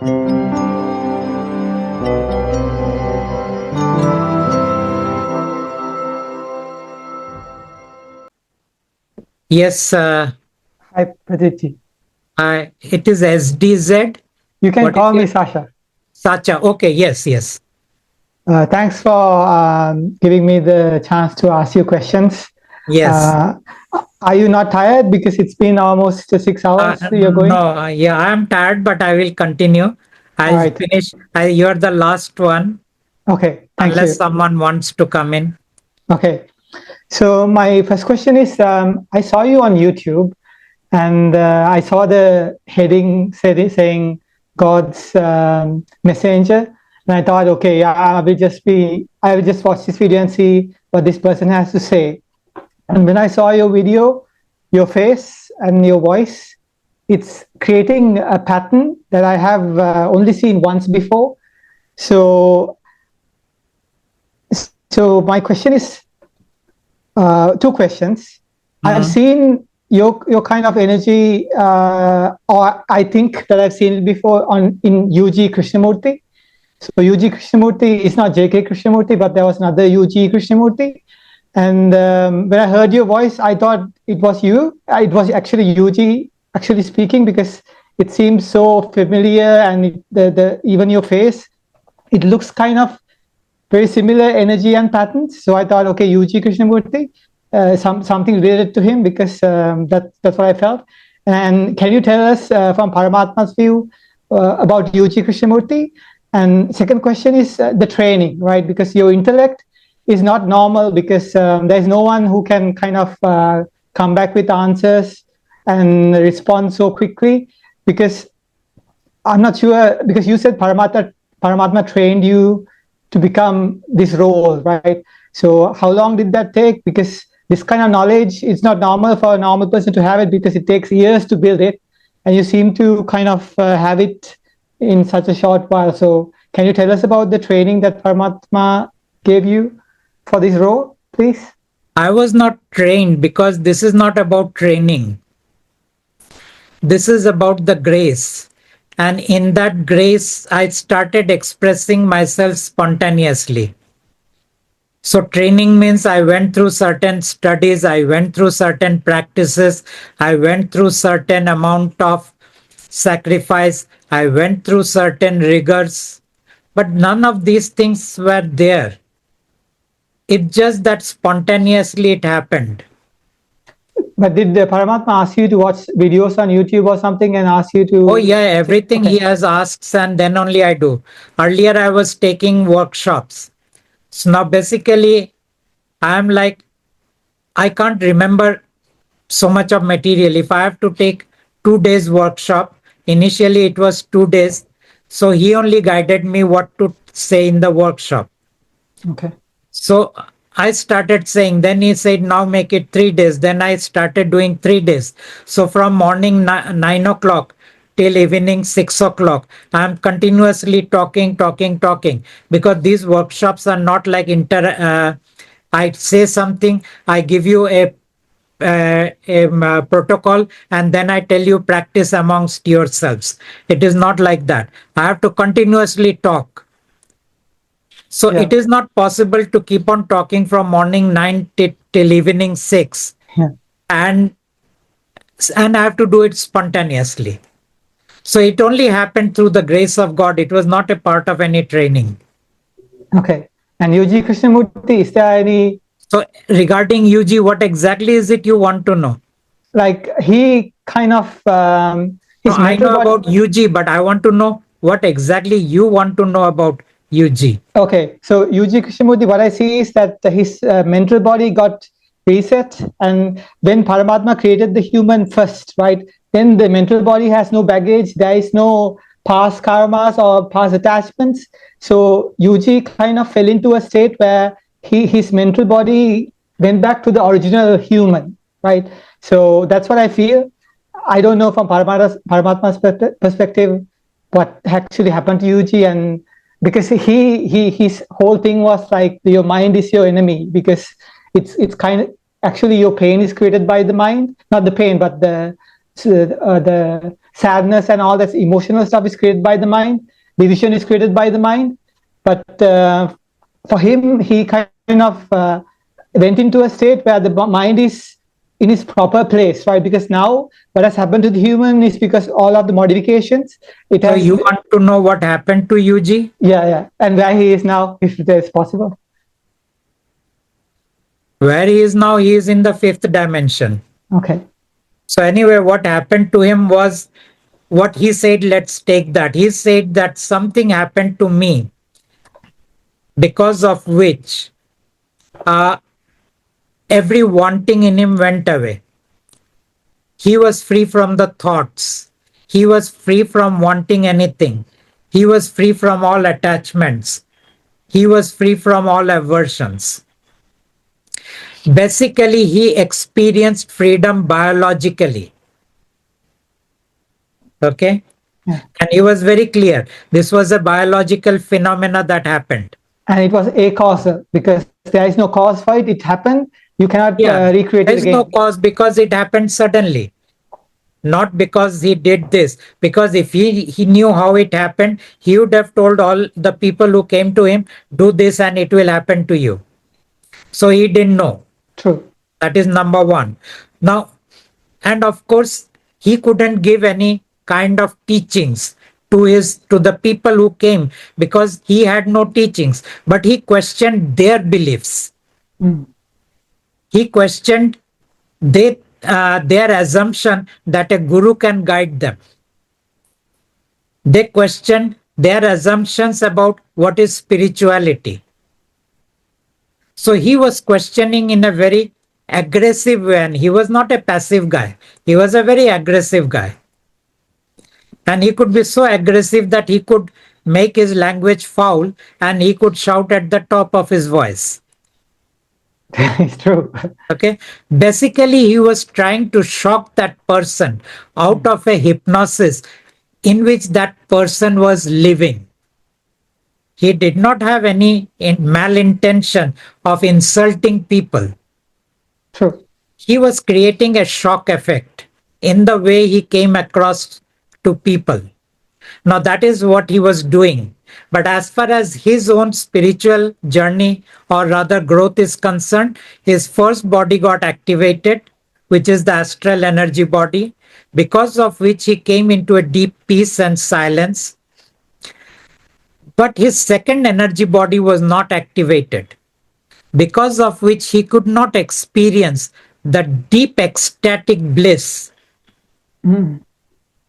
Yes, Hi, Pradip. it is SDZ. You can What is call me your Sasha. Sacha? Okay, yes, yes, Thanks for giving me the chance to ask you questions. yes. Uh, are you not tired? Because it's been almost 6 hours you're going. No, yeah, I am tired, but I will continue. All I'll right. finish. You're the last one, Okay. Thank unless you. someone wants to come in. Okay. So my first question is, I saw you on YouTube, and I saw the heading saying God's messenger, and I thought, okay, yeah, I will just watch this video and see what this person has to say. And when I saw your video, your face and your voice, it's creating a pattern that I have only seen once before. So, so my question is two questions. I've Mm, seen your kind of energy, or I think that I've seen it before on in UG Krishnamurti. So UG Krishnamurti is not JK Krishnamurti, but there was another UG Krishnamurti. And when I heard your voice, I thought it was you. It was actually UG actually speaking, because it seems so familiar, and the even your face, it looks kind of very similar energy and patterns. So I thought, okay, UG Krishnamurti, something related to him, because that's what I felt. And can you tell us from Paramatma's view about UG Krishnamurti? And second question is the training, right? Because your intellect is not normal, because there's no one who can kind of come back with answers and respond so quickly. Because I'm not sure, because you said Paramatma trained you to become this role, right? So how long did that take? Because this kind of knowledge is not normal for a normal person to have it, because it takes years to build it, and you seem to kind of have it in such a short while. So can you tell us about the training that Paramatma gave you for this role, please? I was not trained because this is not about training. This is about the grace. And in that grace, I started expressing myself spontaneously. So training means I went through certain studies, I went through certain practices, I went through certain amount of sacrifice, I went through certain rigors, but none of these things were there. It's just that spontaneously it happened. But did the Paramatma ask you to watch videos on YouTube or something, and ask you Oh to yeah, take? everything he Okay, has asked and then only I do. Earlier I was taking workshops. So now basically I am like, I can't remember so much of material. If I have to take 2 days workshop, initially it was 2 days. So he only guided me what to say in the workshop. okay, So I started saying, then he said, now make it 3 days. Then I started doing 3 days. So from morning 9 o'clock till evening 6 o'clock, I'm continuously talking, because these workshops are not like I say something, I give you a protocol, and then I tell you practice amongst yourselves. It is not like that. I have to continuously talk. So yeah, it is not possible to keep on talking from morning 9 till evening 6, yeah. and I have to do it spontaneously. So it only happened through the grace of God. It was not a part of any training. Okay. And UG Krishnamurti, is there any, So regarding UG, what exactly is it you want to know? like, he kind of No, his I mental know body? about UG, but I want to know what exactly you want to know about UG. Okay, so UG Krishnamurti, what I see is that his mental body got reset, and when Paramatma created the human first, right? Then the mental body has no baggage. There is no past karmas or past attachments. So UG kind of fell into a state where his mental body went back to the original human, right? So that's what I feel. I don't know from Paramatma's perspective what actually happened to UG, and because his whole thing was like your mind is your enemy, because it's kind of actually your pain is created by the mind, not the pain, but the sadness and all that emotional stuff is created by the mind. Decision is created by the mind. But for him, he kind of went into a state where the mind is in its proper place, right? Because now what has happened to the human is because all of the modifications, it So has, you want to know what happened to UG? yeah, and where he is now, if it is possible. Where he is now, he is in the fifth dimension. Okay. So anyway, what happened to him was what he said. Let's take that. He said that something happened to me because of which uh, every wanting in him went away. He was free from the thoughts. He was free from wanting anything. He was free from all attachments. He was free from all aversions. Basically, he experienced freedom biologically. Okay? Yeah. And he was very clear. This was a biological phenomena that happened. And it was a causal because there is no cause for it. It happened. You cannot Yeah, recreate it there is again. no cause because it happened suddenly. Not because he did this. Because if he knew how it happened, he would have told all the people who came to him, do this and it will happen to you. So he didn't know. True. That is number one. Now, and of course, he couldn't give any kind of teachings to the people who came because he had no teachings, but he questioned their beliefs. Mm. He questioned their assumption that a guru can guide them. They questioned their assumptions about what is spirituality. So he was questioning in a very aggressive way, and he was not a passive guy. He was a very aggressive guy. And he could be so aggressive that he could make his language foul and he could shout at the top of his voice. It's true. Okay. Basically, he was trying to shock that person out of a hypnosis in which that person was living. He did not have any malintention of insulting people. True. He was creating a shock effect in the way he came across to people. Now, that is what he was doing. But as far as his own spiritual journey or rather growth is concerned, his first body got activated, which is the astral energy body, because of which he came into a deep peace and silence. But his second energy body was not activated, because of which he could not experience the deep ecstatic bliss. Mm.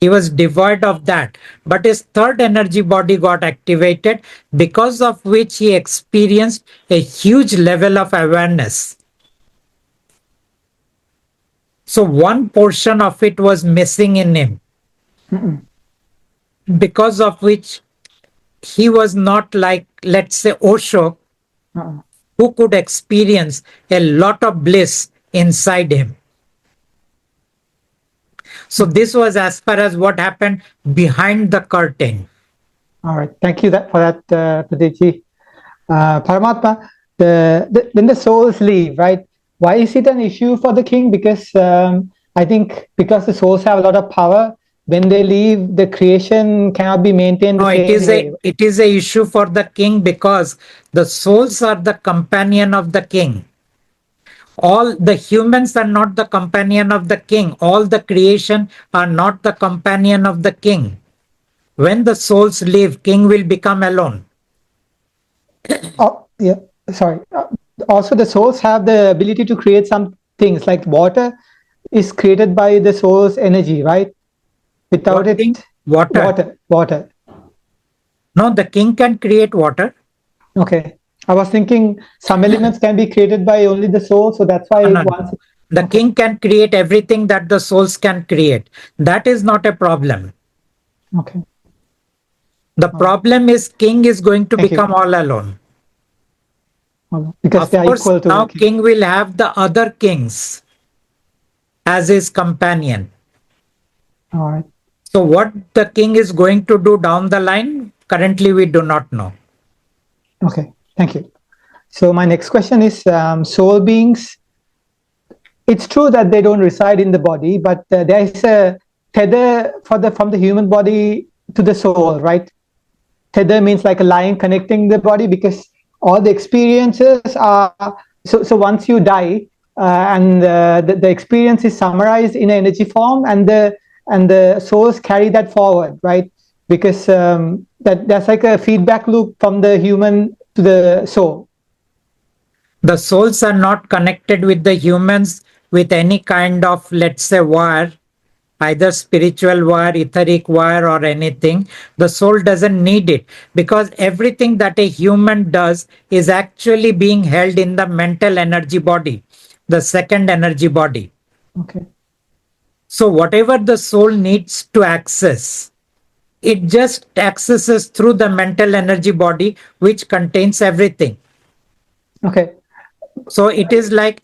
He was devoid of that. But his third energy body got activated, because of which he experienced a huge level of awareness. So one portion of it was missing in him, Mm-mm. because of which he was not like, let's say, Osho, Uh-uh. who could experience a lot of bliss inside him. So this was as far as what happened behind the curtain. All right. Thank you for that, Pradipji. Paramatma, when the souls leave, right? Why is it an issue for the king? Because I think because the souls have a lot of power, when they leave, the creation cannot be maintained the No, it same is way. a issue for the king because the souls are the companion of the king. All the humans are not the companion of the king. All the creation are not the companion of the king. When the souls leave, king will become alone. Oh, yeah. Sorry. Also, the souls have the ability to create some things like water is created by the soul's energy, right? Without What it, thing? Water. water. No, the king can create water. Okay. I was thinking some elements can be created by only the soul, so that's No, why no, no. once. The Okay. king can create everything that the souls can create. That is not a problem. Okay. The All right. problem is king is going to Thank you. become all alone. Because Of they are course, equal to now the king. king will have the other kings as his companion. All right. So what the king is going to do down the line, currently we do not know. Okay. Thank you. So my next question is soul beings. It's true that they don't reside in the body, but there is a tether for the from the human body to the soul, right? Tether means like a line connecting the body, because all the experiences are, so once you die, and the experience is summarized in energy form, and the souls carry that forward, right? Because that's like a feedback loop from the human to the soul. The souls are not connected with the humans with any kind of, let's say, wire, either spiritual wire, etheric wire, or anything. The soul doesn't need it, because everything that a human does is actually being held in the mental energy body, the second energy body. Okay. So, whatever the soul needs to access, it just accesses through the mental energy body, which contains everything. Okay. So it is like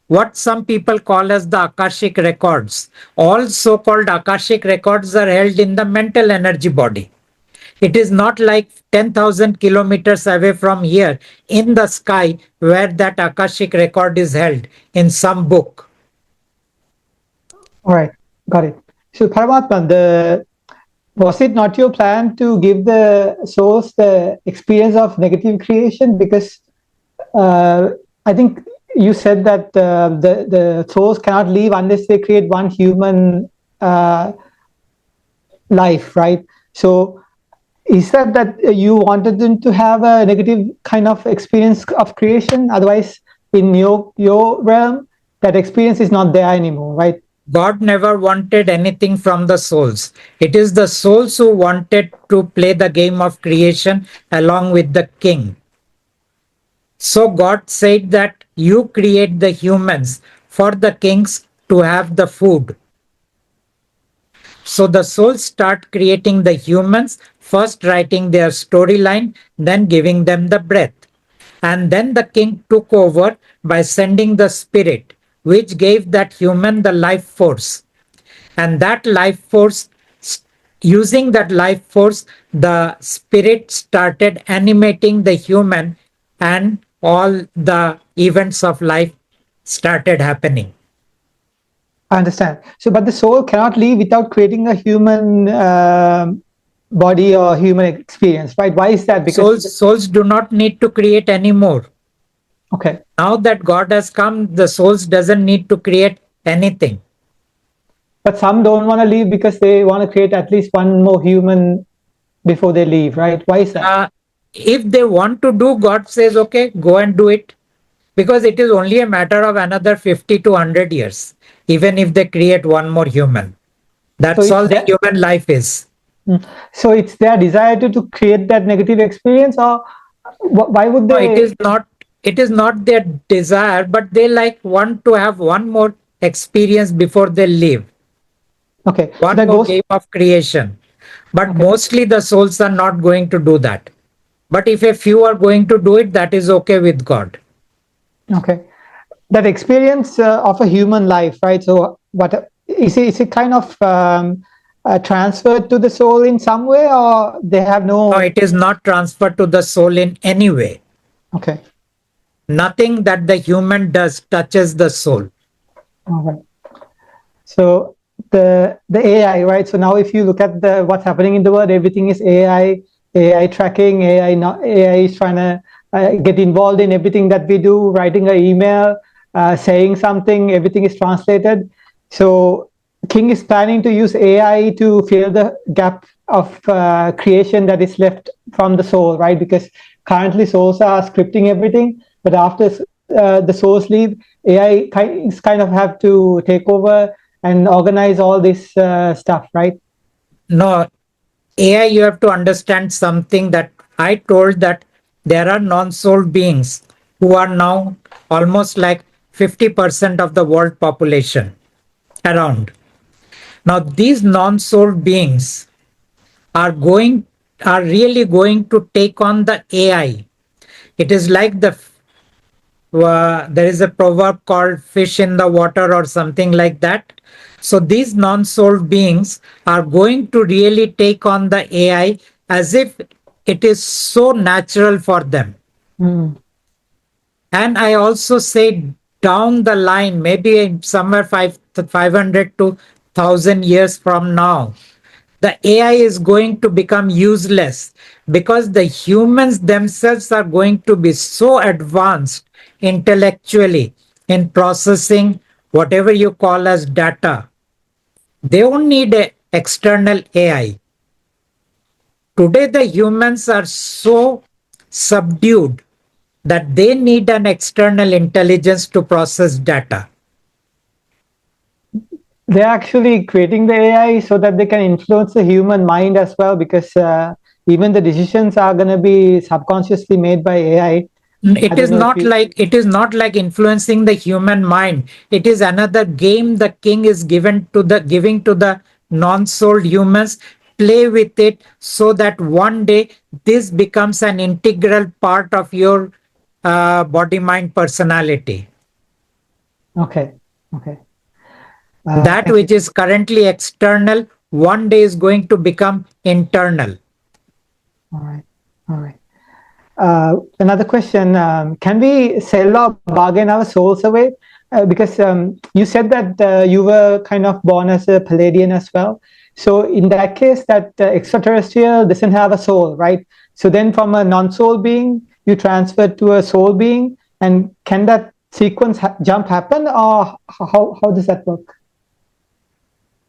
what some people call as the Akashic records. All so called Akashic records are held in the mental energy body. It is not like 10,000 kilometers away from here in the sky where that Akashic record is held in some book. All right. Got it. So Paramatma, was it not your plan to give the souls the experience of negative creation? Because uh, I think you said that the souls cannot leave unless they create one human uh, life, right? So is that you wanted them to have a negative kind of experience of creation? Otherwise, in your realm, that experience is not there anymore, right? God never wanted anything from the souls. It is the souls who wanted to play the game of creation along with the king. So God said that you create the humans for the kings to have the food. So the souls start creating the humans, first writing their storyline, then giving them the breath. And then the king took over by sending the spirit, which gave that human the life force. And that life force, using that life force, the spirit started animating the human, and all the events of life started happening. I understand. So, but the soul cannot leave without creating a human body or human experience, right? Why is that? Because Souls do not need to create anymore. okay, Now that God has come, the souls doesn't need to create anything. but some don't want to leave because they want to create at least one more human before they leave, right? Why is that? uh, if they want to do, God says, okay, go and do it, because it is only a matter of another 50 to 100 years, even if they create one more human. So That's it's all the that. human life is. So it's their desire to create that negative experience, or why would No, it they? is not. It is not their desire, but they like want to have one more experience before they leave, Okay, so one that more goes. game of creation. But Okay, mostly the souls are not going to do that. But if a few are going to do it, that is okay with God. okay. That experience of a human life, right? So what is it? Is it kind of transferred to the soul in some way, or they have No, no? it is not transferred to the soul in any way. Okay, Nothing that the human does touches the soul. all right. So the AI, right? So now if you look at the what's happening in the world, everything is AI, AI tracking, AI. Not, AI is trying to get involved in everything that we do. Writing an email, saying something, everything is translated. So King is planning to use AI to fill the gap of creation that is left from the soul, right? Because currently souls are scripting everything, but after the souls leave, AI kind of have to take over and organize all this stuff, right? No, AI, you have to understand something that I told, that there are non soul beings who are now almost like 50% of the world population around. Now, these non soul beings are going, are really going to take on the AI. It is like there is a proverb called fish in the water or something like that. So these non soul beings are going to really take on the AI as if it is so natural for them. Mm. And I also say down the line, maybe somewhere 500 to thousand years from now, the AI is going to become useless because the humans themselves are going to be so advanced intellectually in processing whatever you call as data. They don't need a external AI. Today, the humans are so subdued that they need an external intelligence to process data. They're actually creating the AI so that they can influence the human mind as well, because even the decisions are going to be subconsciously made by AI. I don't know if you. It is not like influencing the human mind. It is another game the king is giving to the non-souled humans. Play with it so that one day this becomes an integral part of your body mind personality. Okay, okay. That Thank you. which is currently external one day is going to become internal. All right, all right. Another question: can we sell or bargain our souls away? Because you said that you were kind of born as a Palladian as well. So in that case, that extraterrestrial doesn't have a soul, right? So then, from a non-soul being, you transfer to a soul being, and can that sequence jump happen, or how does that work?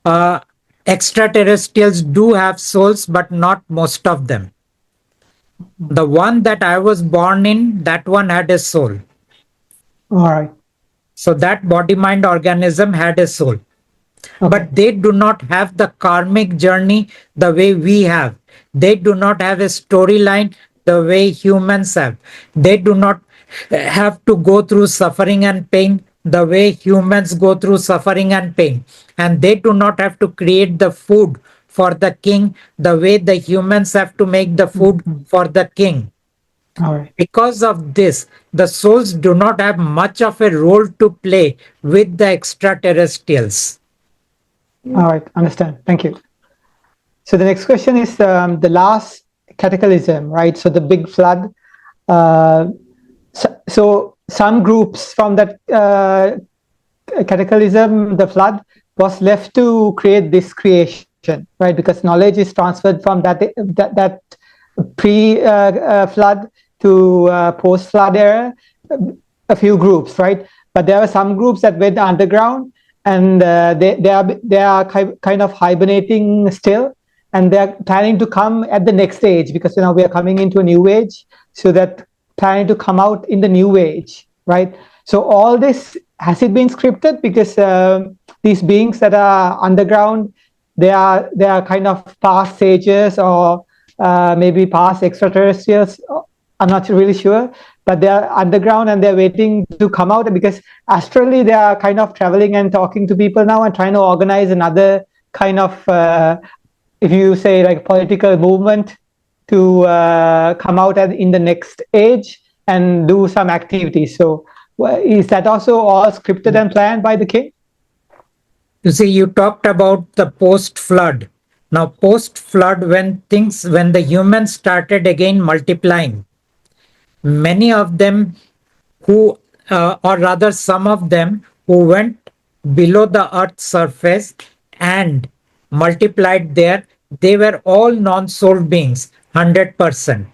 Uh, Extraterrestrials do have souls, but not most of them. The one that I was born in, that one had a soul. All right. So that body mind organism had a soul. Okay. But they do not have the karmic journey the way we have. They do not have a storyline the way humans have. They do not have to go through suffering and pain the way humans go through suffering and pain. And they do not have to create the food for the king the way the humans have to make the food Mhm. for the king. All right. Because of this, the souls do not have much of a role to play with the extraterrestrials. All right. Understand. Thank you. So the next question is the last cataclysm, right? So the big flood. Uh, so some groups from that cataclysm, the flood, was left to create this creation, right? Because knowledge is transferred from that pre-flood to post-flood era, a few groups, right? But there are some groups that went underground, and they are kind of hibernating still, and they're planning to come at the next age, because we are coming into a new age, so that planning to come out in the new age, right? So all this, has it been scripted? Because these beings that are underground, they are kind of past sages, or maybe past extraterrestrials. I'm not really sure, but they're underground and they're waiting to come out, because astrally they are kind of traveling and talking to people now and trying to organize another kind of, if you say, like political movement to come out in the next age and do some activities. So is that also all scripted and planned by the king? You see, you talked about the post flood. Now, post flood, when the humans started again multiplying, many of them who, or rather some of them who went below the earth's surface and multiplied there, they were all non soul beings, 100%.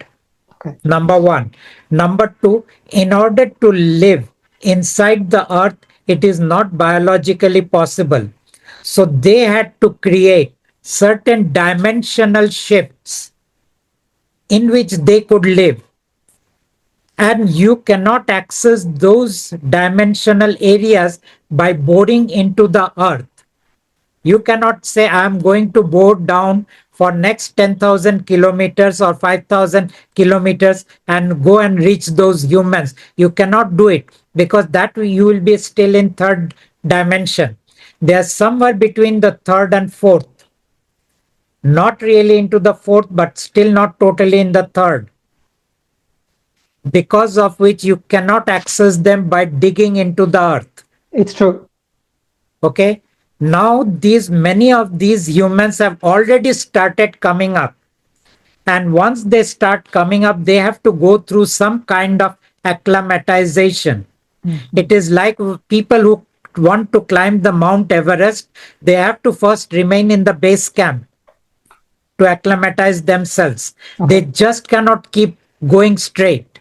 Okay. Number one. Number two, in order to live inside the earth, it is not biologically possible. So they had to create certain dimensional shifts in which they could live. And you cannot access those dimensional areas by boring into the earth. You cannot say I'm going to bore down for next 10,000 kilometers or 5,000 kilometers and go and reach those humans. You cannot do it because that way you will be still in third dimension. They are somewhere between the third and fourth. Not really into the fourth, but still not totally in the third. Because of which you cannot access them by digging into the earth. It's true. Okay. Now these many of these humans have already started coming up. And once they start coming up, they have to go through some kind of acclimatization. Mhm. It is like people who want to climb the Mount Everest, they have to first remain in the base camp to acclimatize themselves. They Okay. just cannot keep going straight.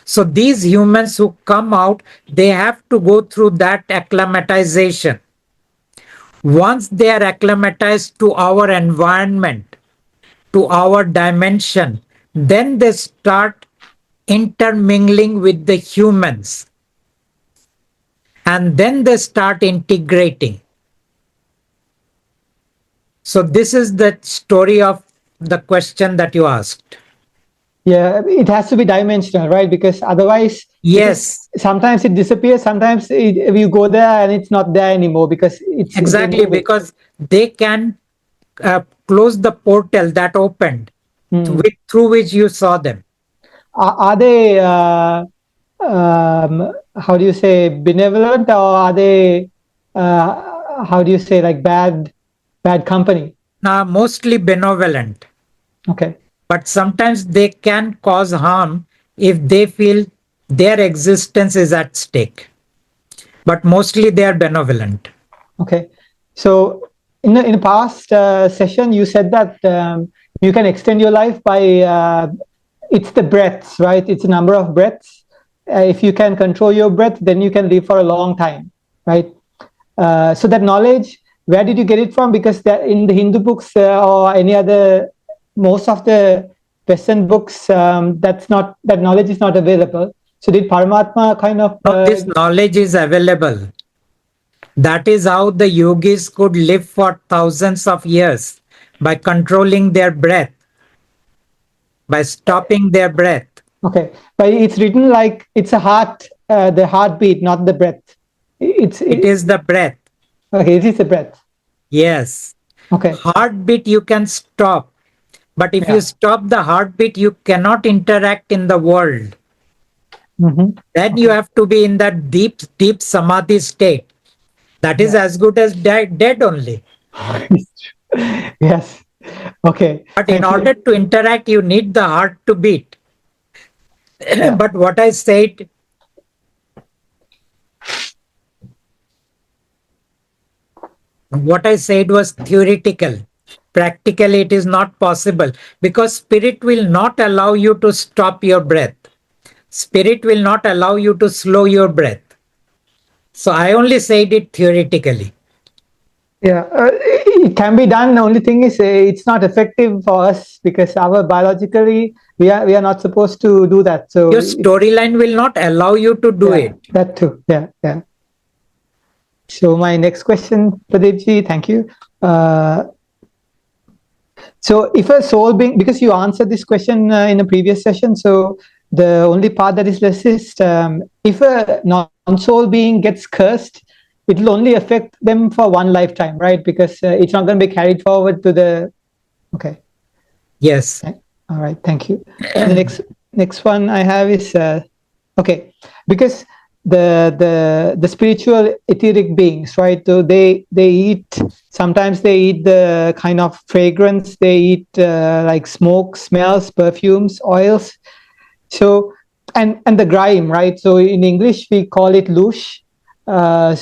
So these humans who come out, they have to go through that acclimatization. Once they are acclimatized to our environment, to our dimension, then they start intermingling with the humans, and then they start integrating. So this is the story of the question that you asked. Yeah, it has to be dimensional, right? Because otherwise, because Yes, sometimes it disappears, sometimes you go there and it's not there anymore because they're exactly, moving. because they can close the portal that opened Hmm. through which you saw them. Are they, how do you say, benevolent, or are they, how do you say, like bad company? Mostly benevolent, Okay. but sometimes they can cause harm if they feel their existence is at stake. But mostly they are benevolent. Okay. So in the past session, you said that you can extend your life by it's the breaths, right? It's a number of breaths. If you can control your breath, then you can live for a long time, right? So that knowledge, where did you get it from? Because in the Hindu books or any other, most of the Western books, that knowledge is not available. So did Paramatma kind of? No, this knowledge is available. That is how the yogis could live for thousands of years, by controlling their breath, by stopping their breath. Okay, but it's written like it's a heart, the heartbeat, not the breath. It's It it, is the breath. okay. It is the breath. Yes. Okay, Heartbeat you can stop, but if you yeah. stop the heartbeat, you cannot interact in the world. Then you Okay. have to be in that deep, deep samadhi state. That is Yeah. as good as dead only. Yes. Okay. But in Thank order you. to interact, you need the heart to beat. Yeah. But what I said was theoretical. Practically, it is not possible, because spirit will not allow you to stop your breath. Spirit will not allow you to slow your breath. So I only said it theoretically. Yeah. It can be done. The only thing is, it's not effective for us because our biologically we are not supposed to do that. So Your storyline will not allow you to do yeah, it. that too. Yeah. Yeah. So my next question, Pradeepji, thank you. Uh, So if a soul being, because you answered this question in a previous session, so the only part that is left is if a non-soul being gets cursed, it will only affect them for one lifetime, right? Because it's not going to be carried forward to the. Okay. Yes. All right. Thank you. So the next one I have is okay, because the spiritual etheric beings, right? So they eat. Sometimes they eat the kind of fragrance. They eat like smoke, smells, perfumes, oils. So and the grime, right? So in English we call it louche.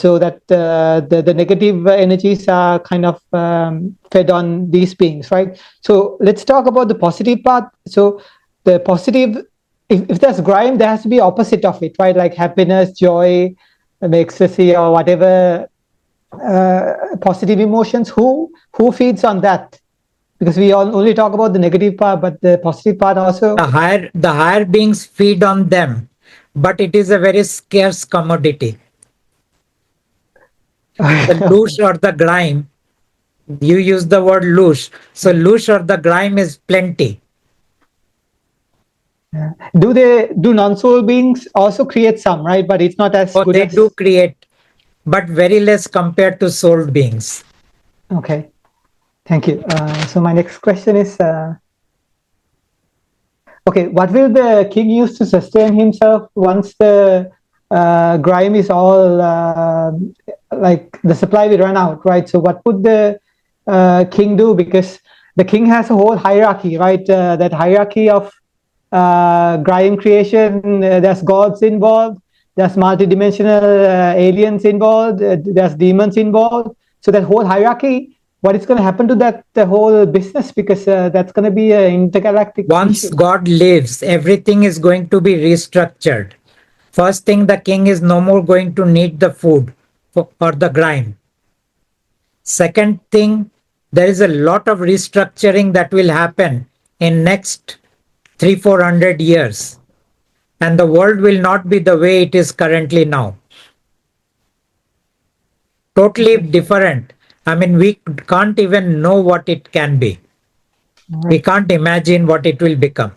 So that the negative energies are kind of fed on these beings, right? So let's talk about the positive part. So the positive, if there's grime, there has to be opposite of it, right? Like happiness, joy, ecstasy, or whatever positive emotions. Who feeds on that? Because we only talk about the negative part, but the positive part also. The higher beings feed on them, but it is a very scarce commodity. The louche or the grime, you use the word louche. So louche or the grime is plenty. Do non-soul beings also create some, right? But it's not as Or good they as. do create, but very less compared to soul beings. Okay, thank you. So my next question is, okay, what will the king use to sustain himself once the grime is all like the supply will run out, right? So what would the king do? Because the king has a whole hierarchy, right? That hierarchy of grime creation, there's gods involved. there's multidimensional aliens involved, there's demons involved. So that whole hierarchy, what is going to happen to that the whole business? Because that's going to be an intergalactic Once issue. God lives, everything is going to be restructured. First thing, the king is no more going to need the food or the grind. Second thing, there is a lot of restructuring that will happen in next 300-400 years, and the world will not be the way it is currently now. Totally Okay. different. I mean, we can't even know what it can be. All We right. can't imagine what it will become.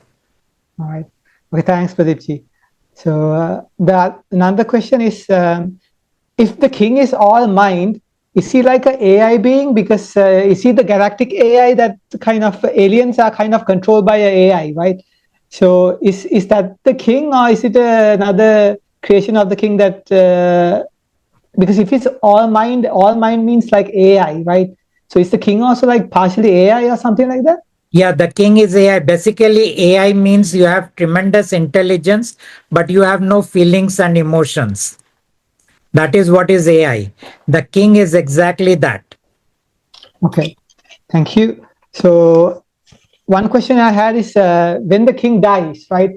All right. Okay. Thanks, Pradipji. So the another question is, if the king is all mind, is he like an AI being? Because is he the galactic AI that kind of aliens are kind of controlled by a AI, right? So is that the king, or is it another creation of the king that? Because if it's all mind means like AI, right? So is the king also like partially AI or something like that? Yeah, the king is AI. Basically, AI means you have tremendous intelligence, but you have no feelings and emotions. That is what is AI. The king is exactly that. Okay, thank you. So one question I had is, when the king dies, right,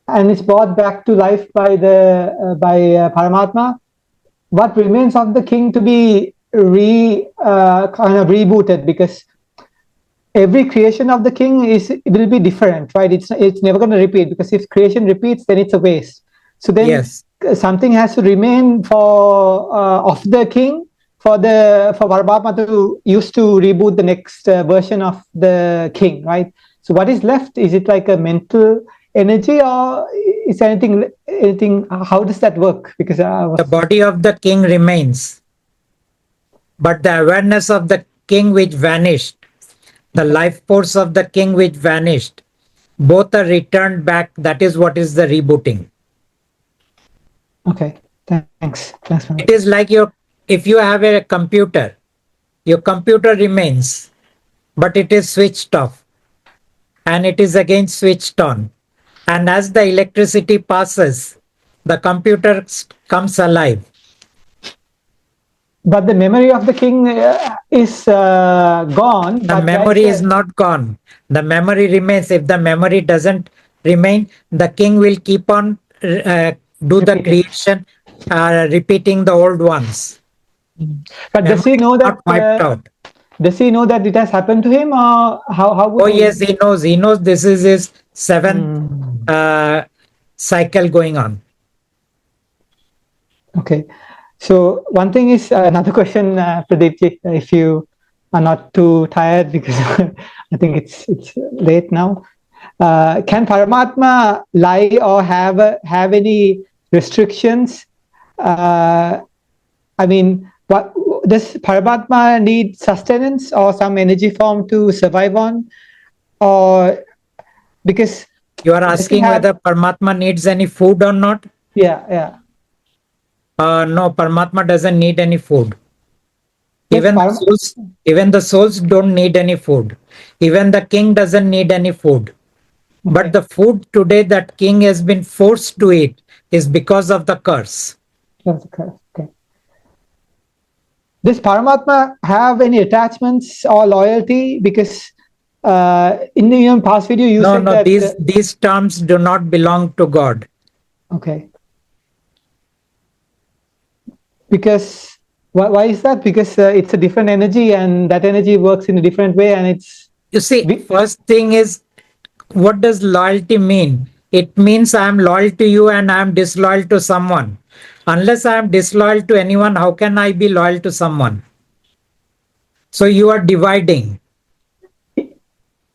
and is brought back to life by the Paramatma, what remains of the king to be kind of rebooted? Because every creation of the king will be different, right? It's never going to repeat, because if creation repeats, then it's a waste. So then Yes. something has to remain for of the king for Paramatma to use to reboot the next version of the king, right? So what is left? Is it like a mental energy, or is anything? How does that work? Because I The was body of the king remains, but the awareness of the king which vanished, the okay. life force of the king which vanished, both are returned back. That is what is the rebooting. Okay, thanks, It Manoj. is like if you have a computer, your computer remains, but it is switched off and it is again switched on. And as the electricity passes, the computer comes alive. But the memory of the king is gone, The but there is memory is a not gone. The memory remains. If the memory doesn't remain, the king will keep on do the repeating. creation, repeating the old ones. But does Memory he is know not that? wiped out. Does he know that it has happened to him, or how Oh would yes, he? he knows. He knows this is his seventh Hmm. uh, cycle going on. Okay. So one thing is, another question, Pradeep, if you are not too tired, because I think it's late now. Can Paramatma lie or have any restrictions? Uh, I mean, what does Paramatma need sustenance or some energy form to survive on? Or because You are does he asking have? whether Paramatma needs any food or not? Yeah, yeah. No, Paramatma doesn't need any food. Does Even the Param? souls, even the souls don't need any food. Even the king doesn't need any food. But Okay, the food today that king has been forced to eat is because of the curse. that's correct. Okay. Does Paramatma have any attachments or loyalty? Because in the past video you No, said no, that. these terms do not belong to God. Okay, because why is that? Because it's a different energy, and that energy works in a different way, and it's You see, we, first thing is, what does loyalty mean? It means I am loyal to you and I am disloyal to someone. Unless I am disloyal to anyone, how can I be loyal to someone? So you are dividing.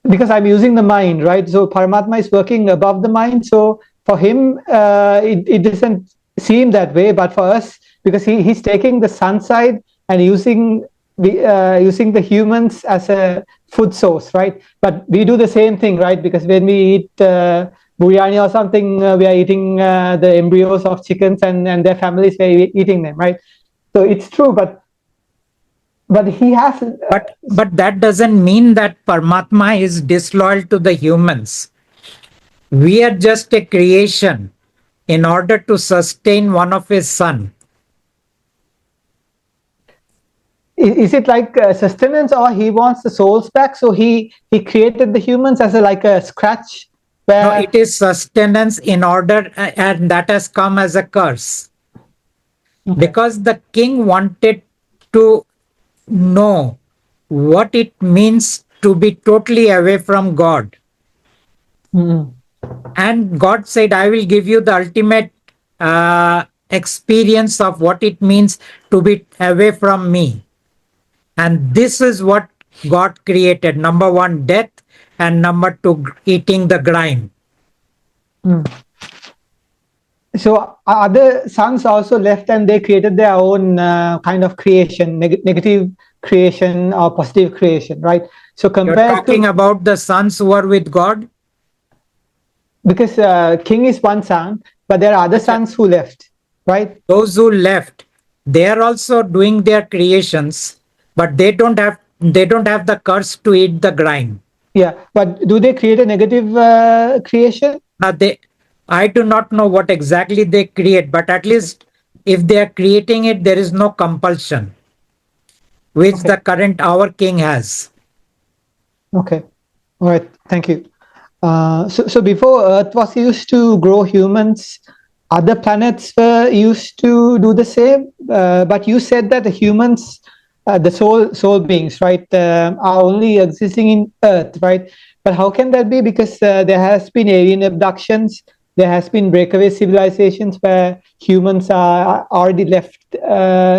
because I'm using the mind, right? So Paramatma is working above the mind. So for him, it doesn't seem that way. But for us, because he's taking the sun side and using the humans as a food source, right? But we do the same thing, right? Because when we eat biryani or something, we are eating the embryos of chickens, and their families were eating them, right? So it's true, but he has. But that doesn't mean that Paramatma is disloyal to the humans. We are just a creation. in order to sustain one of his son. Is it like sustenance, or he wants the souls back? So he created the humans as a like a scratch No, it where. is sustenance in order, and that has come as a curse Okay. because the king wanted to know what it means to be totally away from God. Mm-hmm. And God said, I will give you the ultimate experience of what it means to be away from me. And this is what God created: number one, death, and number two, eating the grime. Mm. So other sons also left, and they created their own kind of creation, negative creation or positive creation, right? So You're compared talking to, about the sons who are with God? because king is one son, but there are other Acha, sons who left, right? those who left, they are also doing their creations, but they don't have the curse to eat the grime. Yeah, but do they create a negative creation? They, I do not know what exactly they create, but at least if they are creating it, there is no compulsion, which Okay, the current our king has. okay, all right, thank you. So before Earth was used to grow humans, other planets were used to do the same. But you said that the humans, the soul beings, right, are only existing in Earth, right? But how can that be? Because there has been alien abductions, there has been breakaway civilizations where humans are already left,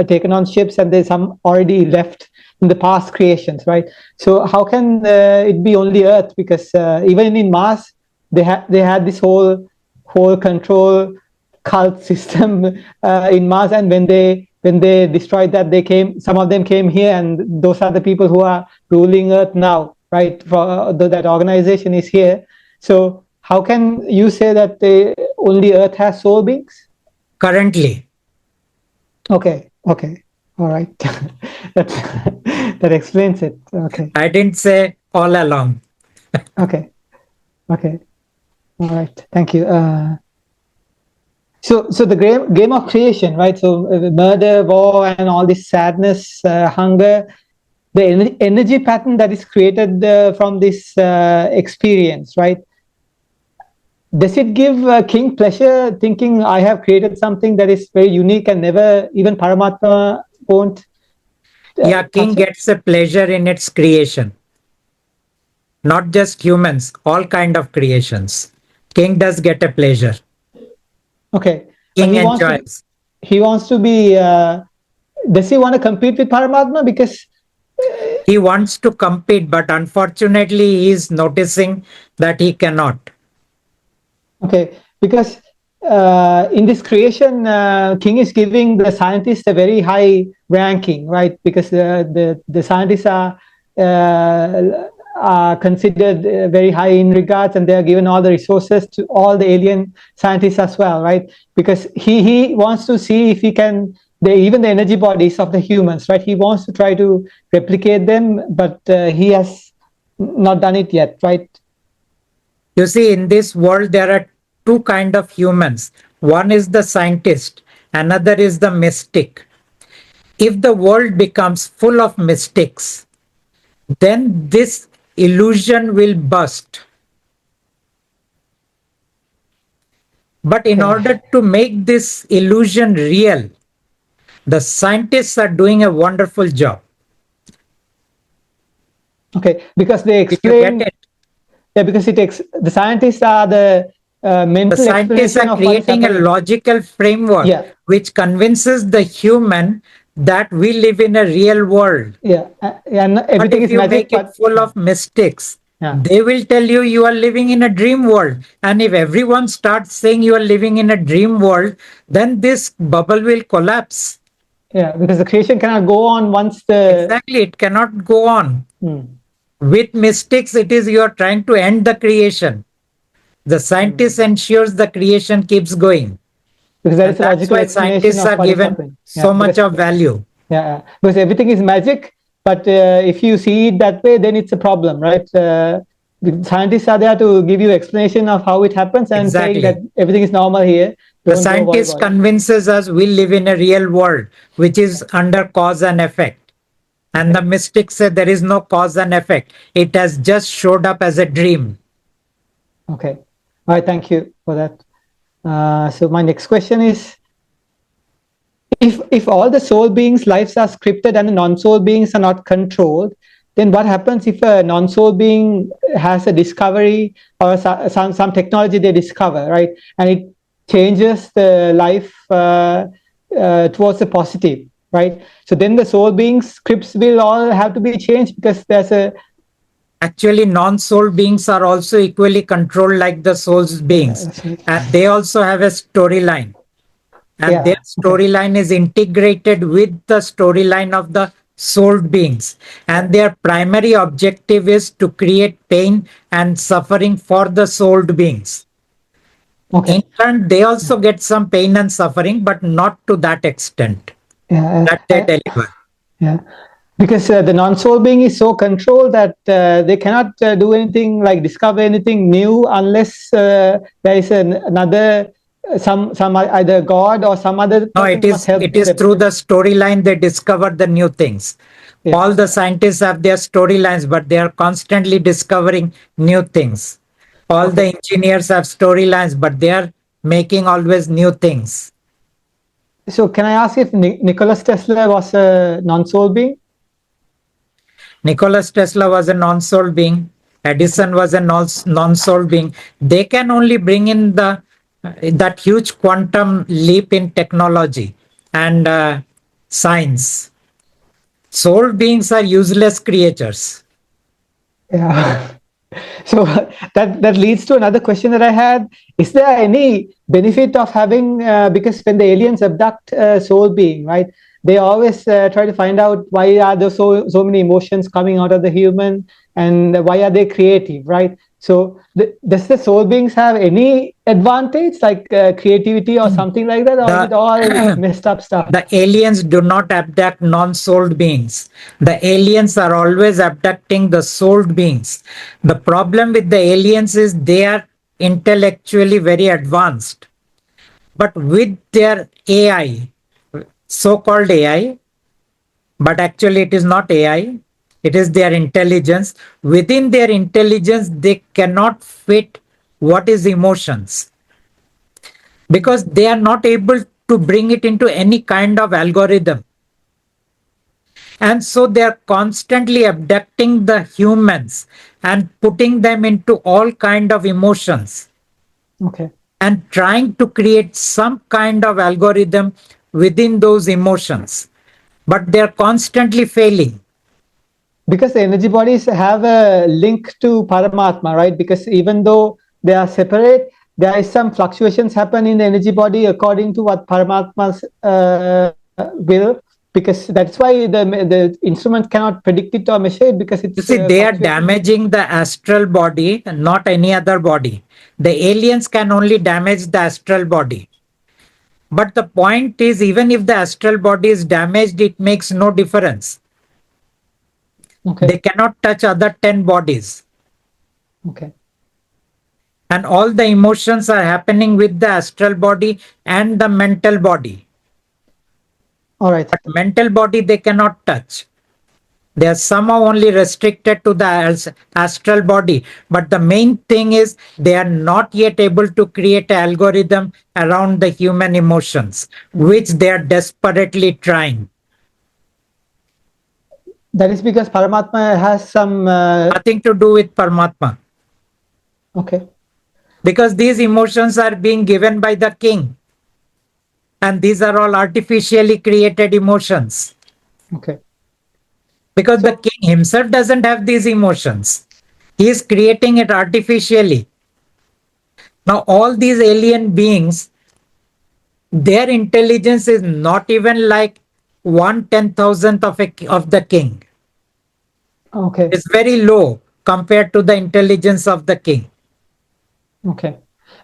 taken on ships, and there's some already left in the past creations, right? So how can it be only Earth? Because even in Mars, they had this whole control cult system in Mars, and when they destroyed that, they came. Some of them came here, and those are the people who are ruling Earth now, right? That organization is here. So how can you say that only Earth has soul beings? Currently, Okay, okay, all right. that that explains it. Okay, I didn't say all along. okay, okay. All right, thank you. So the game of creation, right? So murder, war, and all this sadness, hunger, the energy pattern that is created from this experience, right? Does it give king pleasure thinking I have created something that is very unique and never even Paramatma won't Yeah, king touch it? gets a pleasure in its creation, not just humans, all kind of creations. King does get a pleasure. Okay, but King he wants to enjoys. he wants to be. Does he want to compete with Paramatma? Because He wants to compete, but unfortunately, he is noticing that he cannot. okay, because in this creation, King is giving the scientists a very high ranking, right? Because the scientists are considered very high in regards, and they are given all the resources to all the alien scientists as well, right? Because he wants to see if he can. Even the energy bodies of the humans, right? He wants to try to replicate them, but he has not done it yet, right? You see, in this world, there are two kind of humans. One is the scientist, another is the mystic. If the world becomes full of mystics, then this illusion will burst. But in Okay. order to make this illusion real, the scientists are doing a wonderful job. Okay, because they Did you get explain. it? Yeah, because the scientists are the The mental scientists explanation are of what is creating a happening. logical framework Yeah, which convinces the human that we live in a real world. yeah, and But everything if is you magic, make it but full of mystics, yeah, they will tell you you are living in a dream world. And if everyone starts saying you are living in a dream world, then this bubble will collapse. yeah, because the creation cannot go on once the. Exactly, it cannot go on. Hmm, With mystics, it is you are trying to end the creation. The scientist hmm. ensures the creation keeps going. Because there And is a that's logical why explanation scientists of are what is given happening. Yeah, so much because of value. because everything is magic, but if you see it that way, then it's a problem, right? The scientists are there to give you explanation of how it happens and saying that Exactly. everything is normal here. The Don't worry scientist about it. convinces us we live in a real world, which is under cause and effect. And the Okay. mystics say there is no cause and effect. It has just showed up as a dream. Okay. All right. Thank you for that. So my next question is, if all the soul beings' lives are scripted and the non-soul beings are not controlled, then what happens if a non-soul being has a discovery or some technology they discover, right, and it changes the life towards the positive, right? So then the soul beings' scripts will all have to be changed because there's a Actually, non soul beings are also equally controlled like the souls beings. And they also have a storyline. And their yeah. Okay. storyline is integrated with the storyline of the souled beings. And their primary objective is to create pain and suffering for the souled beings. In Okay. turn, they also get some pain and suffering, but not to that extent Yeah. that they deliver. Yeah. Because the non-soul being is so controlled that they cannot do anything like discover anything new unless there is another some either God or some other No, person must help it is them. through the storyline they discover the new things. Yeah. All the scientists have their storylines, but they are constantly discovering new things. All the Okay. engineers have storylines, but they are making always new things. So can I ask if Nicholas Tesla was a non-soul being? Nicholas Tesla was a non-soul being. Okay. Edison was a non-soul being. They can only bring in the that huge quantum leap in technology and science. Soul beings are useless creatures. Yeah. So that leads to another question that I had. Is there any benefit of having because when the aliens abduct a soul being, right? They always try to find out why are there so many emotions coming out of the human, and why are they creative, right? So does the soul beings have any advantage like creativity or something like that, or is it all The messed up stuff? the aliens do not abduct non-souled beings. The aliens are always abducting the souled beings. The problem with the aliens is they are intellectually very advanced. But with their AI, so-called AI, but actually it is not AI, it is their intelligence. Within their intelligence, they cannot fit what is emotions because they are not able to bring it into any kind of algorithm. And so they are constantly abducting the humans and putting them into all kind of emotions Okay. and trying to create some kind of algorithm within those emotions, but they're constantly failing. Because the energy bodies have a link to Paramatma, right? Because even though they are separate, there is some fluctuations happen in the energy body according to what Paramatma's will. Because that's why the instrument cannot predict it or measure it because You it's see, they are fluctuating. damaging the astral body, not any other body. The aliens can only damage the astral body. But the point is, even if the astral body is damaged, it makes no difference. They Okay. cannot touch other 10 bodies. Okay. And all the emotions are happening with the astral body and the mental body. All right. But mental body they cannot touch. They are somehow only restricted to the astral body. But the main thing is they are not yet able to create an algorithm around the human emotions, which they are desperately trying. That is because Paramatma has some. Nothing to do with Paramatma. Okay. Because these emotions are being given by the king. And these are all artificially created emotions. Okay. Because the So king himself doesn't have these emotions. He is creating it artificially. Now, all these alien beings, their intelligence is not even like 1/10,000th of the king. okay. It's very low compared to the intelligence of the king. Okay.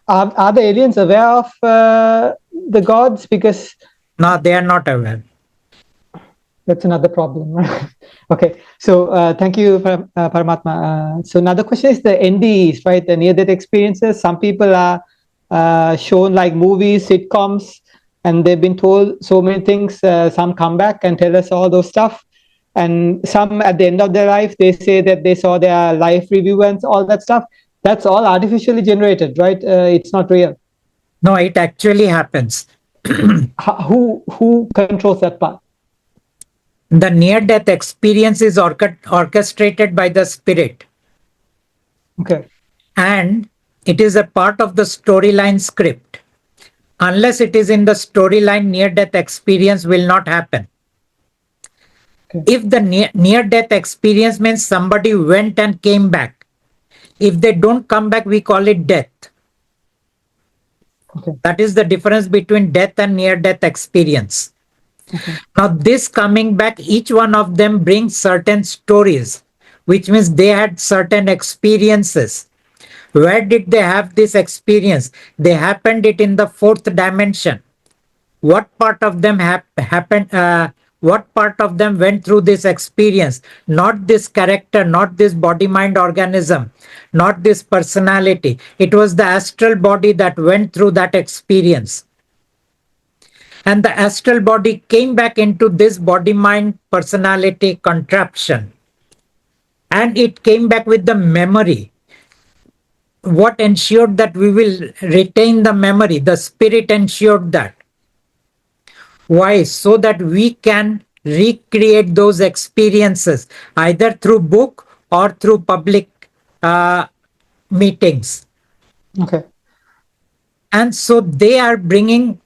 Are the aliens aware of the gods? Because No, they are not aware. that's another problem. Okay, so thank you, Paramatma. So another question is the NDEs, right? The near-death experiences. Some people are shown like movies, sitcoms, and they've been told so many things. Some come back and tell us all those stuff, and some at the end of their life they say that they saw their life review and all that stuff. That's all artificially generated, right? It's not real. No, it actually happens. Who controls that part? The near death experience is orchestrated by the spirit, Okay. and it is a part of the storyline script. Unless it is in the storyline, near death experience will not happen. Okay. If the near death experience means somebody went and came back, if they don't come back, we call it death. Okay. That is the difference between death and near death experience. Okay. Now, this coming back, each one of them brings certain stories, which means they had certain experiences. Where did they have this experience? They happened it in the fourth dimension. What part of them happened? What part of them went through this experience? Not this character, not this body mind organism, not this personality. It was the astral body that went through that experience. And the astral body came back into this body mind personality contraption. And it came back with the memory. What ensured that we will retain the memory? The spirit ensured that. Why? So that we can recreate those experiences either through book or through public meetings. Okay. And so they are bringing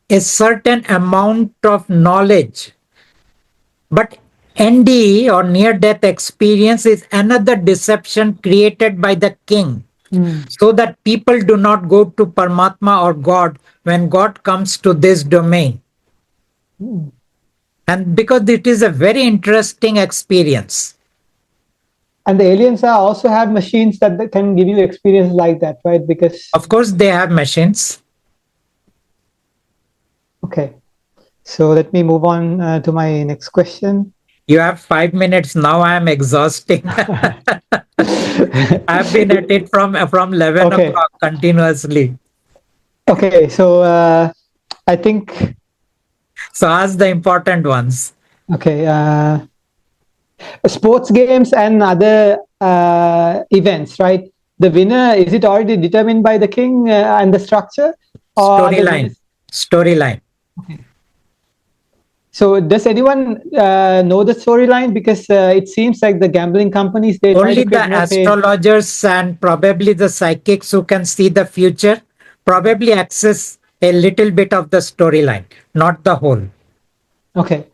a certain amount of knowledge. But NDE or near death experience is another deception created by the king, so that people do not go to Paramatma or God when God comes to this domain. And because it is a very interesting experience. And the aliens are also have machines that can give you experiences like that, right? Because Of course, they have machines. okay. So let me move on to my next question. You have 5 minutes now. I am exhausting. I've been at it from 11 Okay. o'clock continuously. Okay. So I think. So ask the important ones. Okay. Sports games and other events, right? The winner, is it already determined by the king and the structure? Or Storyline. Storyline. Okay. So does anyone know the storyline? Because it seems like the gambling companies, they try Only to the create more fame. astrologers and probably the psychics who can see the future probably access a little bit of the storyline, not the whole. Okay.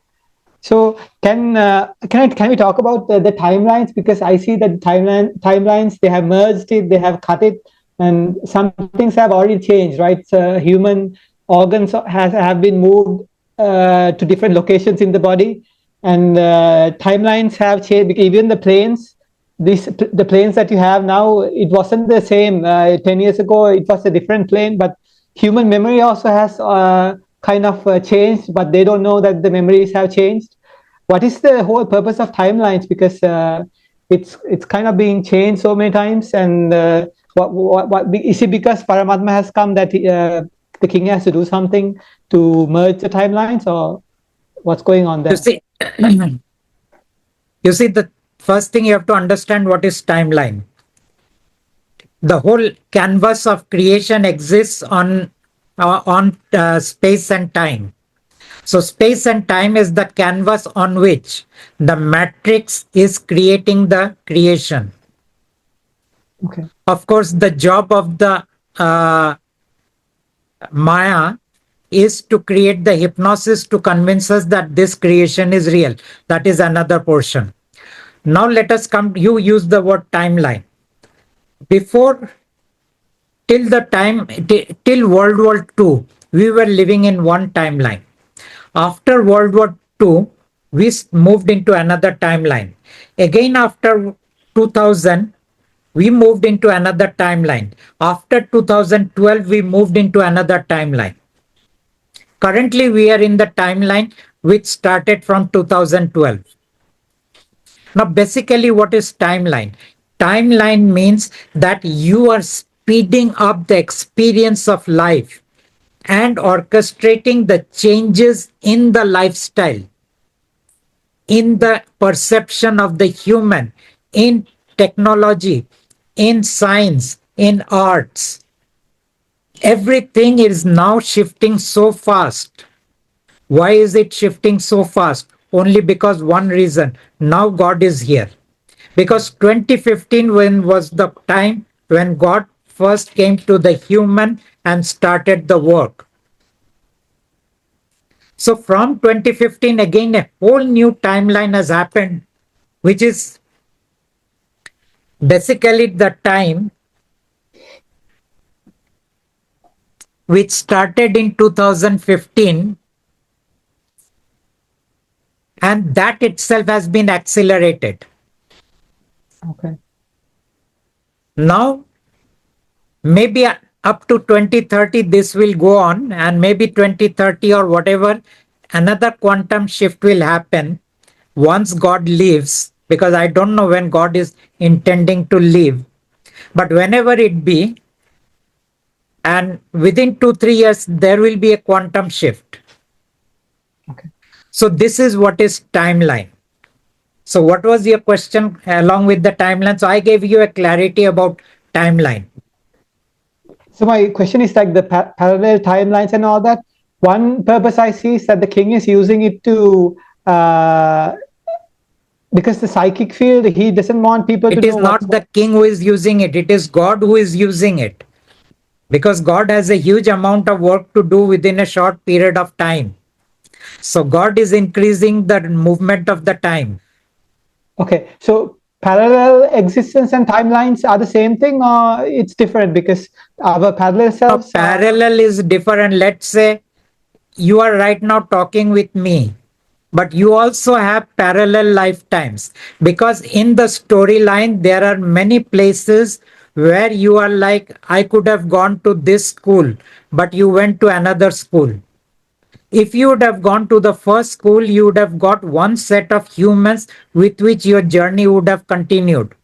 So can we talk about the timelines? Because I see that timelines, they have merged it, they have cut it, and some things have already changed, right? So human organs have been moved to different locations in the body, and timelines have changed. Even the planes, the planes that you have now, it wasn't the same 10 years ago. It was a different plane, but human memory also has kind of changed, but they don't know that the memories have changed. What is the whole purpose of timelines? Because it's kind of being changed so many times, and what is it because Paramatma has come that the king has to do something to merge the timelines, or what's going on You there? see, you see, the first thing you have to understand what is timeline. The whole canvas of creation exists on space and time. So space and time is the canvas on which the matrix is creating the creation. Okay. Of course, the job of the Maya is to create the hypnosis to convince us that this creation is real. That is another portion. Now let us come, you use the word timeline. Before, till World War II, we were living in one timeline. After World War II, we moved into another timeline. Again, after 2000, we moved into another timeline. After 2012, we moved into another timeline. Currently, we are in the timeline which started from 2012. Now, basically, what is timeline? Timeline means that you are speeding up the experience of life and orchestrating the changes in the lifestyle, in the perception of the human, in technology, in science, in arts. Everything is now shifting so fast. Why is it shifting so fast? Only because one reason. Now God is here. Because 2015 when was the time when God first came to the human and started the work. So from 2015 again a whole new timeline has happened, which is basically the time which started in 2015, and that itself has been accelerated. Okay. Now maybe up to 2030 this will go on, and maybe 2030 or whatever another quantum shift will happen once God leaves, because I don't know when God is intending to leave, but whenever it be, and within 2 3 years there will be a quantum shift. Okay. So this is what is timeline. So what was your question along with the timeline? So I gave you a clarity about timeline. So my question is like the parallel timelines and all that. One purpose I see is that the king is using it to because the psychic field, he doesn't want people to It know is what's not the king who is using it, it is God who is using it. Because God has a huge amount of work to do within a short period of time. So God is increasing the movement of the time. okay. So parallel existence and timelines are the same thing, or it's different because our parallel Now, selves are parallel is different. Let's say you are right now talking with me, but you also have parallel lifetimes, because in the storyline there are many places where you are like, I could have gone to this school, but you went to another school. If you would have gone to the first school, you would have got one set of humans with which your journey would have continued.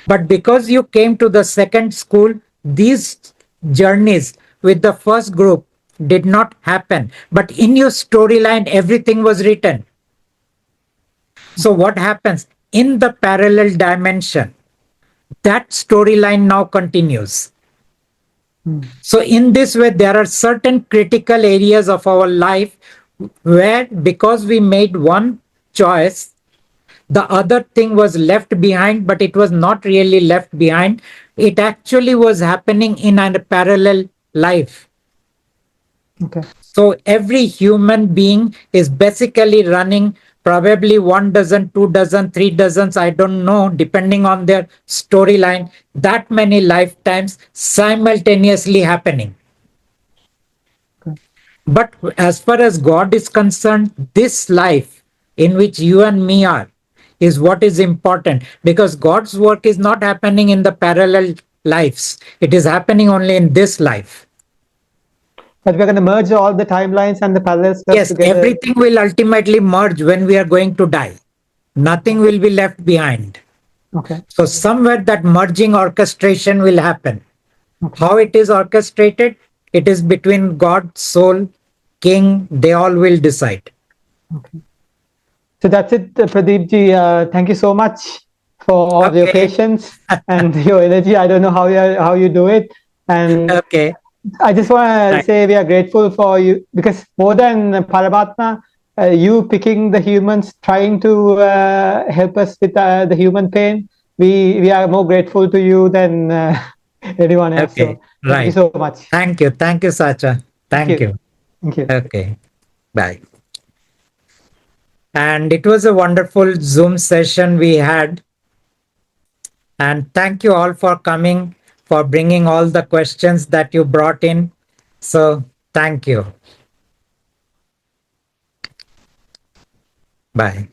But because you came to the second school, these journeys with the first group did not happen. But in your storyline, everything was written. So, what happens in the parallel dimension? That storyline now continues. So, in this way, there are certain critical areas of our life where, because we made one choice, the other thing was left behind, but it was not really left behind. It actually was happening in a parallel life. okay. So every human being is basically running probably 1 dozen, 2 dozen, 3 dozens, I don't know, depending on their storyline, that many lifetimes simultaneously happening. Okay. But as far as God is concerned, this life in which you and me are is what is important, because God's work is not happening in the parallel lives. It is happening only in this life. But we're going to merge all the timelines and the parallel selves Yes, together. everything will ultimately merge when we are going to die. Nothing will be left behind. Okay. So, somewhere that merging orchestration will happen. Okay. How it is orchestrated? It is between God, soul, king, they all will decide. Okay. So that's it, Pradeep ji. Thank you so much for your Okay. patience and your energy. I don't know how you do it, and Okay. I just want to Right. say we are grateful for you because more than Paramatma, you picking the humans, trying to help us with the human pain. We are more grateful to you than anyone else. Okay. So thank you Right. so much. Thank you. Thank you, Sacha. Thank Thank you. you. Thank you. Okay. Bye. And it was a wonderful Zoom session we had. And thank you all for coming, for bringing all the questions that you brought in. So thank you. Bye.